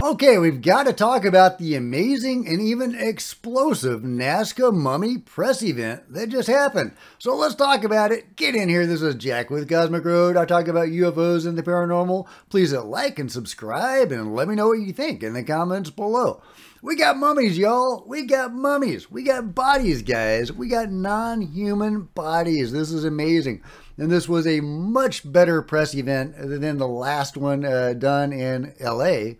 Okay, we've got to talk about the amazing and even explosive Nazca mummy press event that just happened. So let's talk about it. Get in here. This is Jack with Cosmic Road. I talk about UFOs and the paranormal. Please hit like and subscribe and let me know what you think in the comments below. We got mummies, y'all. We got mummies. We got bodies, guys. We got non-human bodies. This is amazing. And this was a much better press event than the last one done in LA.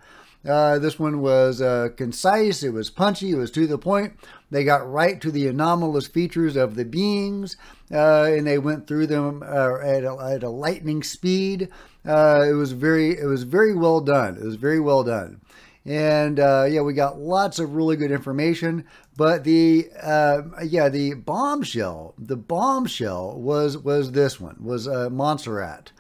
This one was concise, it was punchy, it was to the point. They got right to the anomalous features of the beings, and they went through them at a lightning speed. It was very well done. It was very well done. And yeah, we got lots of really good information. But the bombshell was this one, was Montserrat.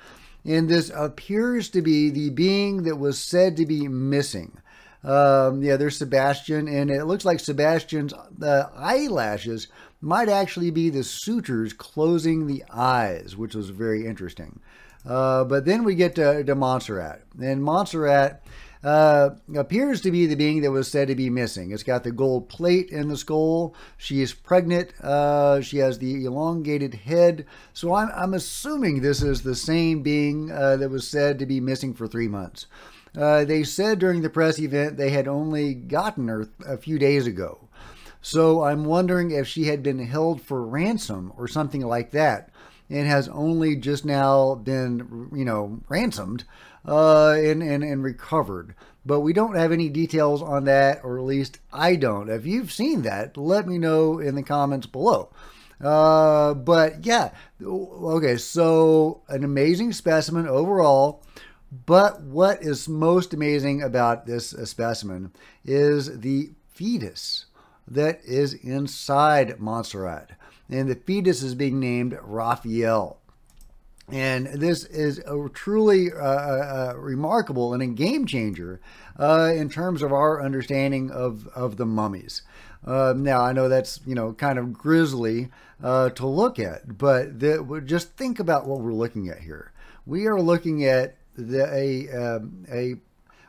And this appears to be the being that was said to be missing. Yeah, there's Sebastian, and it looks like Sebastian's eyelashes might actually be the sutures closing the eyes, which was very interesting. But then we get to Montserrat, and Montserrat appears to be the being that was said to be missing. It's got the gold plate in the skull. She is pregnant. She has the elongated head. So I'm assuming this is the same being that was said to be missing for 3 months. They said during the press event they had only gotten her a few days ago. So I'm wondering if she had been held for ransom or something like that, and has only just now been, ransomed and recovered. But we don't have any details on that, or at least I don't. If you've seen that, let me know in the comments below. But yeah, okay, so an amazing specimen overall. But what is most amazing about this specimen is the fetus that is inside Montserrat. And the fetus is being named Raphael. And this is truly remarkable and a game changer in terms of our understanding of the mummies. Now, I know that's, kind of grisly to look at, but just think about what we're looking at here. We are looking at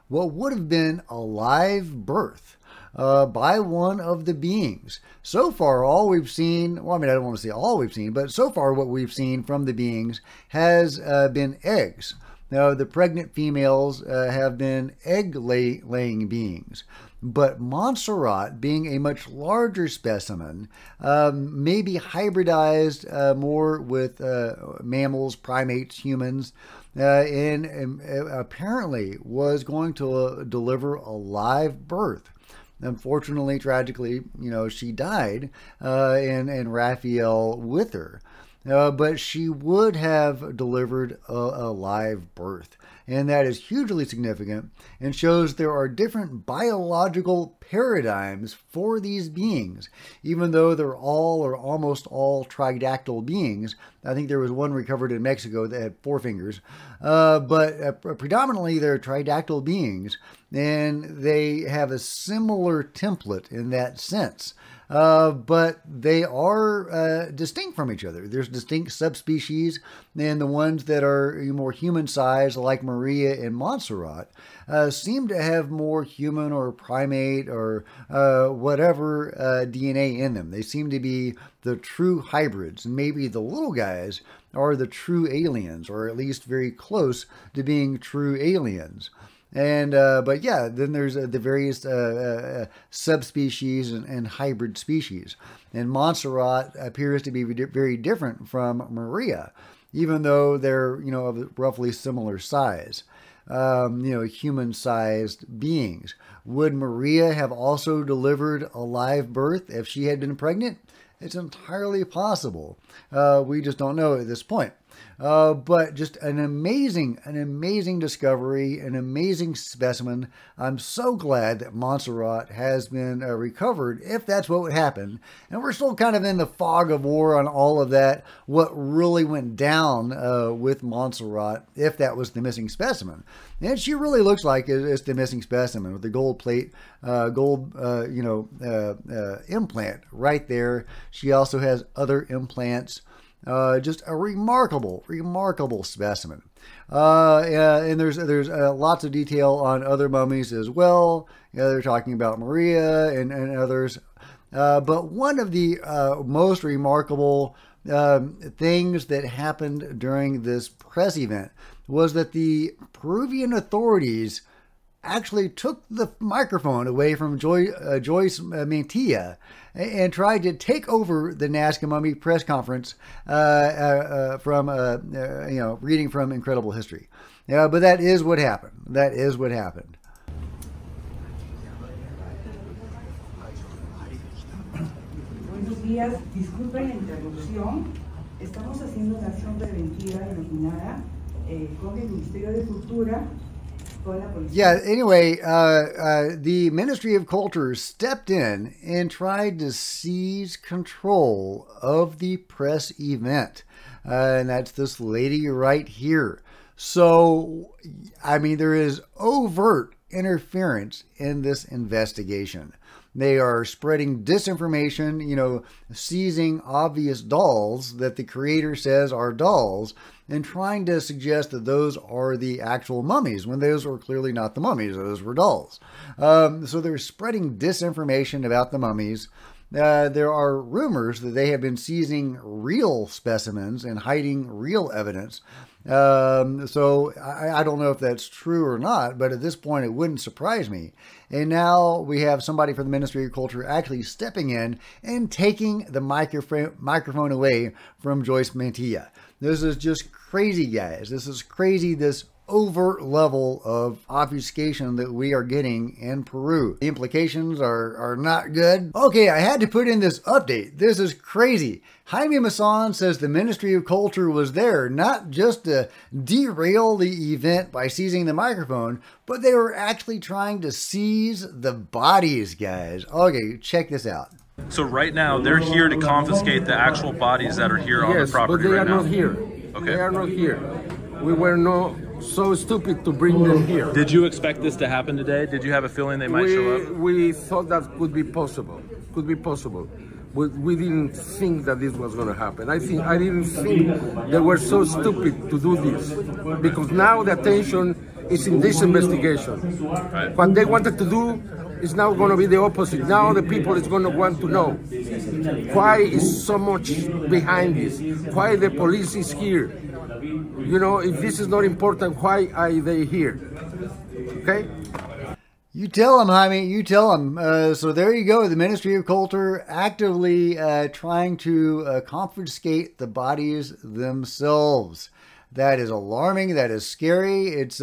what would have been a live birth by one of the beings. So far, all we've seen, well, I mean, I don't want to say all we've seen, but so far what we've seen from the beings has been eggs. Now, the pregnant females have been egg-laying beings. But Montserrat, being a much larger specimen, maybe hybridized more with mammals, primates, humans, and apparently was going to deliver a live birth. Unfortunately, tragically, she died, and Raphael with her. But she would have delivered a live birth. And that is hugely significant and shows there are different biological paradigms for these beings. Even though they're all or almost all tridactyl beings, I think there was one recovered in Mexico that had 4 fingers, but predominantly they're tridactyl beings, and they have a similar template in that sense. But they are distinct from each other. There's distinct subspecies, and the ones that are more human-sized, like Maria and Montserrat, seem to have more human or primate or whatever DNA in them. They seem to be the true hybrids, and maybe the little guys are the true aliens, or at least very close to being true aliens. And but yeah, then there's the various subspecies and hybrid species. And Montserrat appears to be very different from Maria, even though they're of roughly similar size, human-sized beings. Would Maria have also delivered a live birth if she had been pregnant? It's entirely possible. We just don't know at this point. But just an amazing discovery, an amazing specimen. I'm so glad that Montserrat has been recovered, if that's what would happen. And we're still kind of in the fog of war on all of that, what really went down with Montserrat, if that was the missing specimen. And she really looks like it's the missing specimen with the gold plate, implant right there. She also has other implants Just a remarkable, remarkable specimen. And there's lots of detail on other mummies as well. They're talking about Maria and others. But one of the most remarkable things that happened during this press event was that the Peruvian authorities actually took the microphone away from Joyce Mantilla and tried to take over the Nazca Mummy press conference from reading from Incredible History. Yeah, but that is what happened. That is what happened. Buenos días, disculpen la interrupción. Estamos haciendo una acción preventiva denominada con el Ministerio de Cultura. Yeah, anyway, the Ministry of Culture stepped in and tried to seize control of the press event. And that's this lady right here. So, I mean, there is overt interference in this investigation. They are spreading disinformation, seizing obvious dolls that the creator says are dolls and trying to suggest that those are the actual mummies when those were clearly not the mummies. Those were dolls. So they're spreading disinformation about the mummies. There are rumors that they have been seizing real specimens and hiding real evidence. So I don't know if that's true or not, but at this point it wouldn't surprise me. And now we have somebody from the Ministry of Culture actually stepping in and taking the microphone away from Joyce Mantilla. This is just crazy, guys. This is crazy, this overt level of obfuscation that we are getting in Peru. The implications are not good. Okay, I had to put in this update. This is crazy. Jaime Maussan says the Ministry of Culture was there not just to derail the event by seizing the microphone, but they were actually trying to seize the bodies, guys. Okay, check this out. So right now, they're here to confiscate the actual bodies that are here on the property right now? Yes, but they are not here. Okay. They are not here. We were not so stupid to bring them here. Did you expect this to happen today? Did you have a feeling they might show up? We thought that could be possible. Could be possible. We didn't think that this was going to happen. I didn't think they were so stupid to do this, because now the attention is in this investigation. Right. What they wanted to do is now going to be the opposite. Now the people is going to want to know why is so much behind this, why the police is here. If this is not important, why are they here? Okay? You tell them, Jaime. You tell them. So there you go. The Ministry of Culture actively trying to confiscate the bodies themselves. That is alarming. That is scary. It's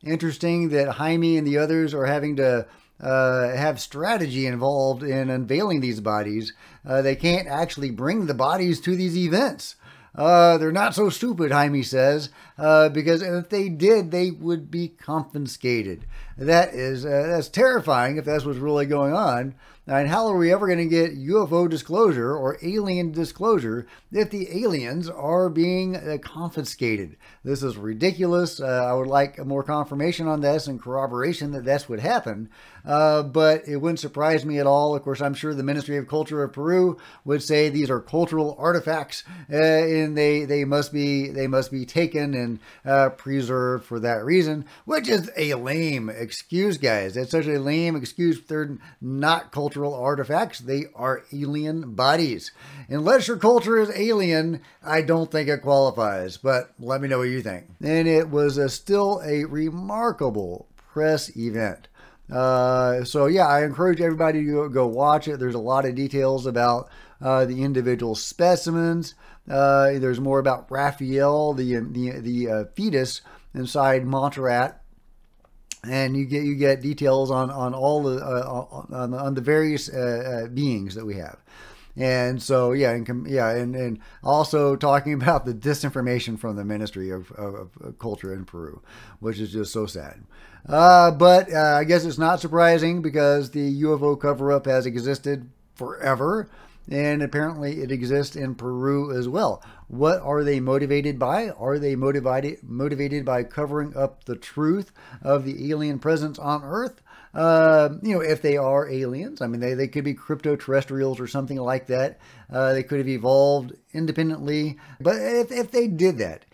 interesting that Jaime and the others are having to have strategy involved in unveiling these bodies. They can't actually bring the bodies to these events. They're not so stupid, Jaime says, because if they did, they would be confiscated. That's terrifying if that's what's really going on. And how are we ever going to get UFO disclosure or alien disclosure if the aliens are being confiscated? This is ridiculous. I would like more confirmation on this and corroboration that that's what happened. But it wouldn't surprise me at all. Of course, I'm sure the Ministry of Culture of Peru would say these are cultural artifacts, and they must be taken and preserved for that reason, which is a lame excuse, guys. That's such a lame excuse. They're not cultural artifacts. They are alien bodies. Unless your culture is alien, I don't think it qualifies. But let me know what you think. And it was still a remarkable press event. So yeah, I encourage everybody to go watch it. There's a lot of details about the individual specimens. There's more about Raphael, the fetus inside Montserrat, and you get details on all the on the various beings that we have. And so, yeah, and also talking about the disinformation from the Ministry of Culture in Peru, which is just so sad. But I guess it's not surprising because the UFO cover-up has existed forever, and apparently it exists in Peru as well. What are they motivated by? Are they motivated by covering up the truth of the alien presence on Earth? if they are aliens. I mean, they could be crypto-terrestrials or something like that. They could have evolved independently. But if they did that,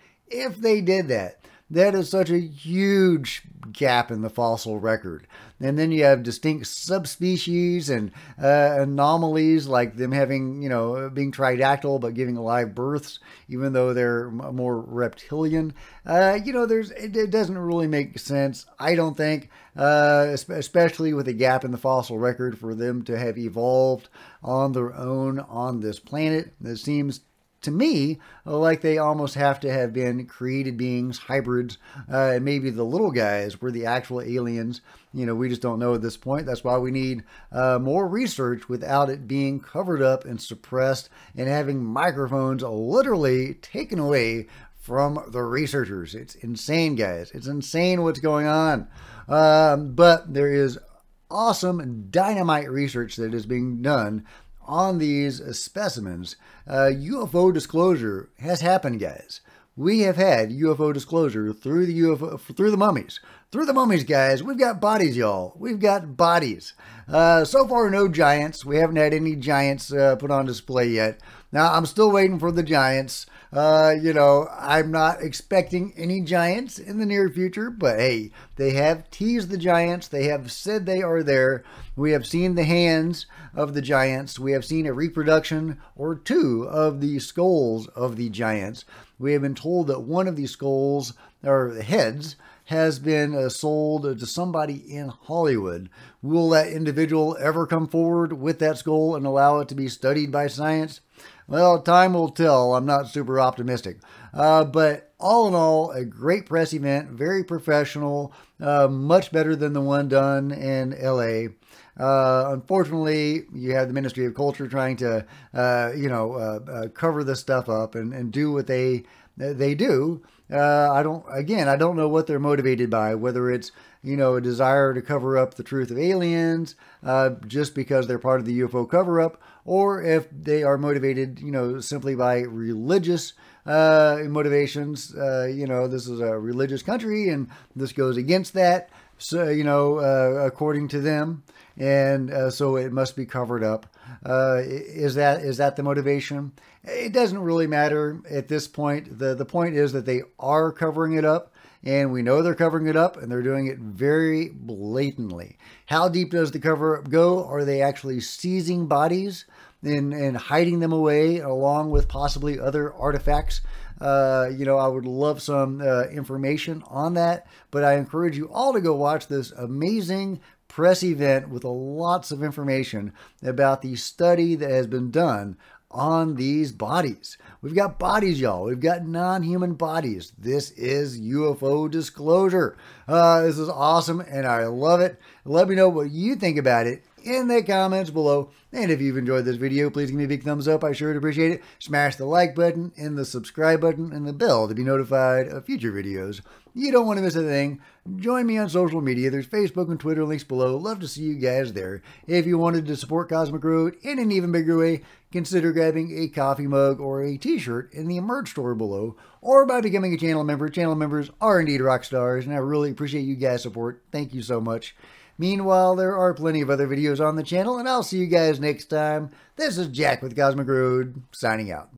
that is such a huge gap in the fossil record. And then you have distinct subspecies and anomalies, like them having, being tridactyl but giving live births, even though they're more reptilian. It doesn't really make sense, I don't think, especially with a gap in the fossil record, for them to have evolved on their own on this planet. It seems to me like they almost have to have been created beings, hybrids, and maybe the little guys were the actual aliens. We just don't know at this point. That's why we need more research without it being covered up and suppressed and having microphones literally taken away from the researchers. It's insane, guys. It's insane what's going on. But there is awesome dynamite research that is being done on these specimens. UFO disclosure has happened, guys. We have had UFO disclosure through the mummies. Through the mummies, guys. We've got bodies, y'all. We've got bodies. So far, no giants. We haven't had any giants put on display yet. Now, I'm still waiting for the giants. I'm not expecting any giants in the near future, but hey, they have teased the giants. They have said they are there. We have seen the hands of the giants. We have seen a reproduction or two of the skulls of the giants. We have been told that one of these skulls, or heads, has been sold to somebody in Hollywood. Will that individual ever come forward with that skull and allow it to be studied by science? Well, time will tell. I'm not super optimistic. But all in all, a great press event, very professional, much better than the one done in LA. Unfortunately, you have the Ministry of Culture trying to, cover this stuff up and do what they do. I don't know what they're motivated by, whether it's, a desire to cover up the truth of aliens, just because they're part of the UFO cover-up, or if they are motivated, simply by religious motivations. This is a religious country, and this goes against that, so, according to them, and so it must be covered up. Is that the motivation? It doesn't really matter at this point. The point is that they are covering it up, and we know they're covering it up, and they're doing it very blatantly. How deep does the cover-up go? Are they actually seizing bodies and hiding them away along with possibly other artifacts? I would love some information on that, but I encourage you all to go watch this amazing press event with lots of information about the study that has been done on these bodies. We've got bodies, y'all. We've got non-human bodies. This is UFO disclosure. This is awesome, and I love it. Let me know what you think about it in the comments below. And if you've enjoyed this video, please give me a big thumbs up. I sure would appreciate it. Smash the like button and the subscribe button and the bell to be notified of future videos. You don't want to miss a thing. Join me on social media. There's Facebook and Twitter links below. Love to see you guys there. If you wanted to support Cosmic Road in an even bigger way, consider grabbing a coffee mug or a t-shirt in the merch store below, or by becoming a channel member. Channel members are indeed rock stars, and I really appreciate you guys' support. Thank you so much. Meanwhile, there are plenty of other videos on the channel, and I'll see you guys next time. This is Jack with Cosmic Road, signing out.